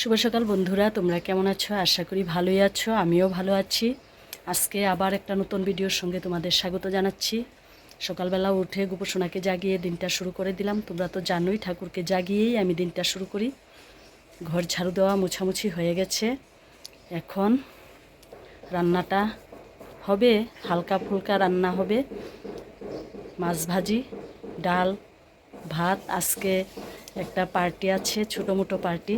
শুভ সকাল বন্ধুরা, তোমরা কেমন আছো? আশা করি ভালোই আছো। আমিও ভালো আছি। আজকে আবার একটা নতুন ভিডিওর সঙ্গে তোমাদের স্বাগত জানাচ্ছি। সকালবেলা উঠে গোপসোনাকে জাগিয়ে দিনটা শুরু করে দিলাম। তোমরা তো জানোই, ঠাকুরকে জাগিয়েই আমি দিনটা শুরু করি। ঘর ঝাড়ু দেওয়া মোছামুছি হয়ে গেছে। এখন রান্নাটা হবে, হালকা ফুলকা রান্না হবে। মাছ ভাজি, ডাল, ভাত। আজকে একটা পার্টি আছে, ছোটো মোটো পার্টি।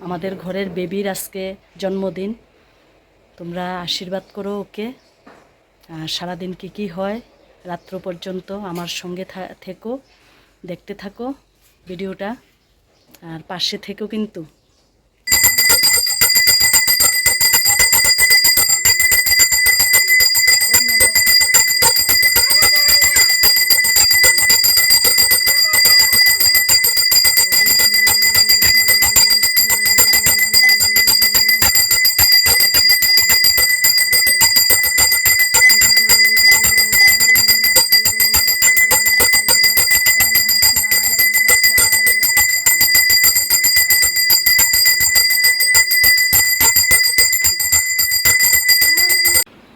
আমাদের ঘরের বেবির আজকে জন্মদিন। তোমরা আশীর্বাদ করো ওকে। আর সারাদিন কী হয় রাত্র পর্যন্ত আমার সঙ্গে থেকো, দেখতে থাকো ভিডিওটা, আর পাশে থেকো কিন্তু।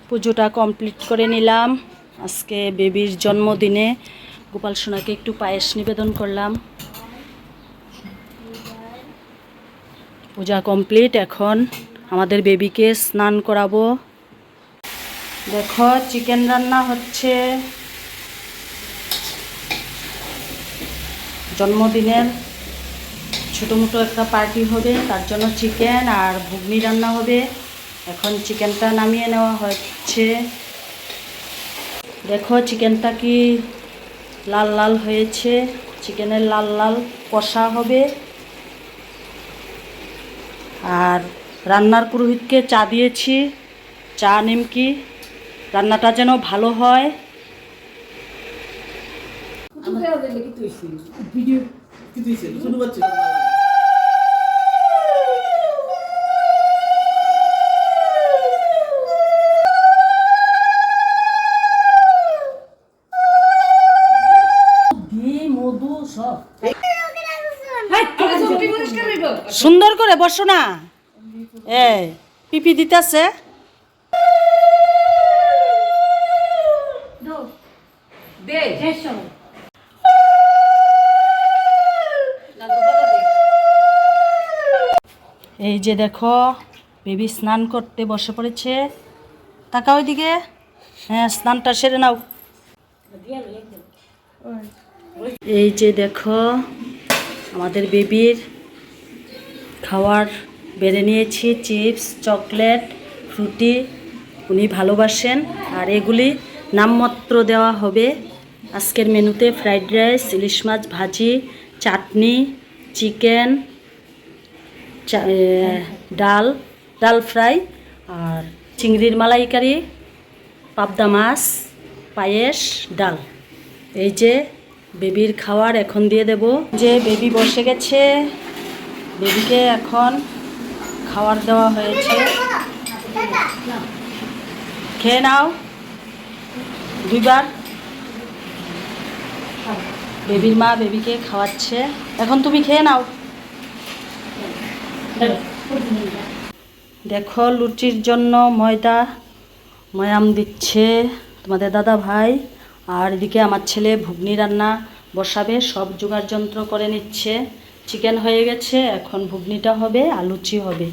পুজোটা কমপ্লিট করে নিলাম। আজকে বেবির জন্মদিনে গোপাল সোনাকে একটু পায়েস নিবেদন করলাম। পূজা কমপ্লিট। এখন আমাদের বেবিকে স্নান করাবো। দেখো, চিকেন রান্না হচ্ছে। জন্মদিনের ছোটো মোটো একটা পার্টি হবে, তার জন্য চিকেন আর ঘুগনি রান্না হবে। এখন চিকেনটা নামিয়ে নেওয়া হচ্ছে। দেখো চিকেনটা কি লাল লাল হয়েছে। চিকেনের লাল লাল কষা হবে। আর রান্নার পুরোহিতকে চা দিয়েছি, চা নিমকি। রান্নাটা যেন ভালো হয়। সুন্দর করে বসো না, পিপি দিতেছে। এই যে দেখো, বেবি স্নান করতে বসে পড়েছে। তাকাও ওইদিকে। হ্যাঁ, স্নানটা সেরে নাও। এই যে দেখো, আমাদের বেবির খাওয়ার বেড়ে নিয়েছি। চিপস, চকলেট, ফ্রুটি উনি ভালোবাসেন। আর এগুলি নামমাত্র দেওয়া হবে আজকের মেনুতে। ফ্রাইড রাইস, ইলিশ মাছ ভাজি, চাটনি, চিকেন, ডাল ফ্রাই, আর চিংড়ির মালাইকারি, পাবদা মাছ, পায়েস, ডাল। এই যে বেবির খাওয়ার এখন দিয়ে দেব। যে বেবি বসে গেছে, বেবিকে এখন খাওয়ার দেওয়া হয়েছে। খেয়ে নাও দুইবার। বেবির মা বেবিকে খাওয়াচ্ছে। এখন তুমি খেয়ে নাও। দেখো, লুচির জন্য ময়াম দিচ্ছে তোমাদের দাদা ভাই। আর এদিকে আমার ছেলে ঘুগনি রান্না বসাবে, সব জোগাড় যন্ত্র করে নিচ্ছে। চিকেন হয়ে গেছে, এখন ঘুগনিটা হবে আর লুচি হবে।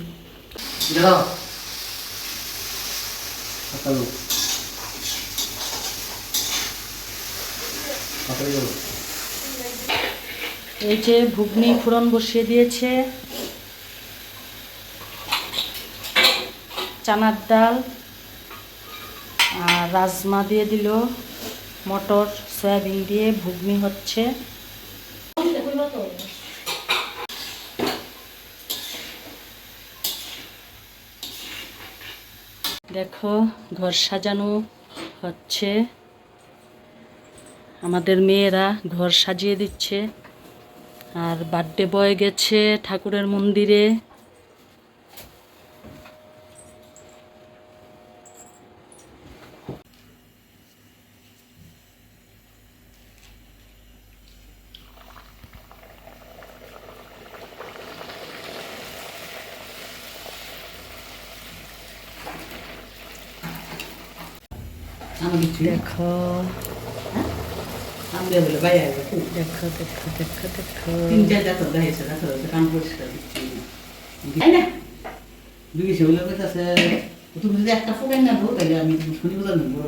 এই যে ঘুগনি ফোড়ন বসিয়ে দিয়েছে। চানার ডাল আর রাজমা দিয়ে দিল। মটর সয়াবিন দিয়ে ঘুগনি হচ্ছে। দেখো, ঘর সাজানো হচ্ছে। আমাদের মেয়েরা ঘর সাজিয়ে দিচ্ছে। আর বার্থডে বয় গেছে ঠাকুরের মন্দিরে। দেখো দেখো দেখো দেখো দেখো তুমি যদি একটা ফোকাই না বলো তাহলে আমি শুনি বোঝা নেবো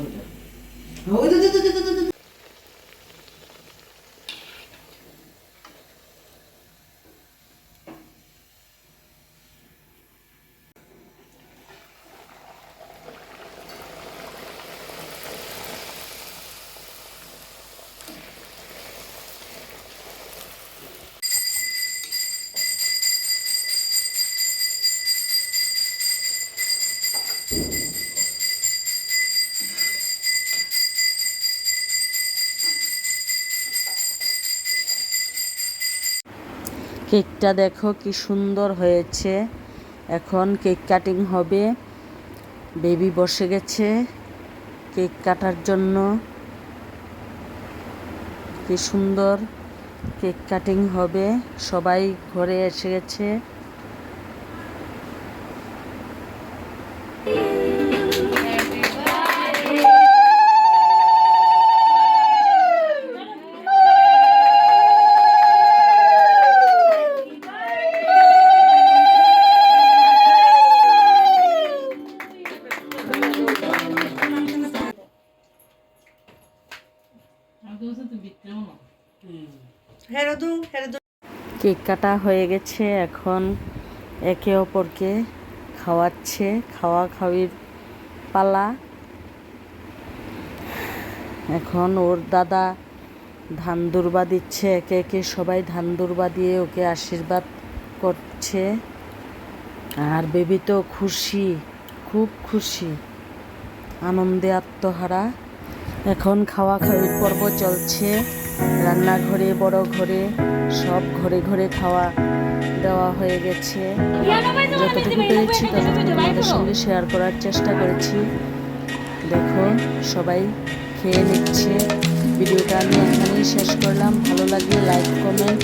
কেকটা দেখো কি সুন্দর হয়েছে। এখন কেক কাটিং হবে। বেবি বসে গেছে কেক কাটার জন্য। কি সুন্দর কেক কাটিং হবে। সবাই ঘরে এসে গেছে। কেক কাটা হয়ে গেছে। এখন একে অপরকে খাওয়াচ্ছে। খাওয়া খাওয়ির পালা। এখন ওর দাদা ধান দুর্বা দিচ্ছে। একে একে সবাই ধান দুর্বা দিয়ে ওকে আশীর্বাদ করছে। আর বেবি তো খুশি, খুব খুশি, আনন্দে আত্মহারা। এখন খাওয়া খাওয়ির পর্ব চলছে। রান্নাঘরে, বড় ঘরে, সব ঘরে ঘরে খাওয়া দেওয়া হয়ে গেছে। যতটুকু পেরেছি ততটুকু তোমাদের সঙ্গে শেয়ার করার চেষ্টা করেছি। দেখো সবাই খেয়ে নিচ্ছে। ভিডিওটা আমি এখানেই শেষ করলাম। ভালো লাগলে লাইক, কমেন্ট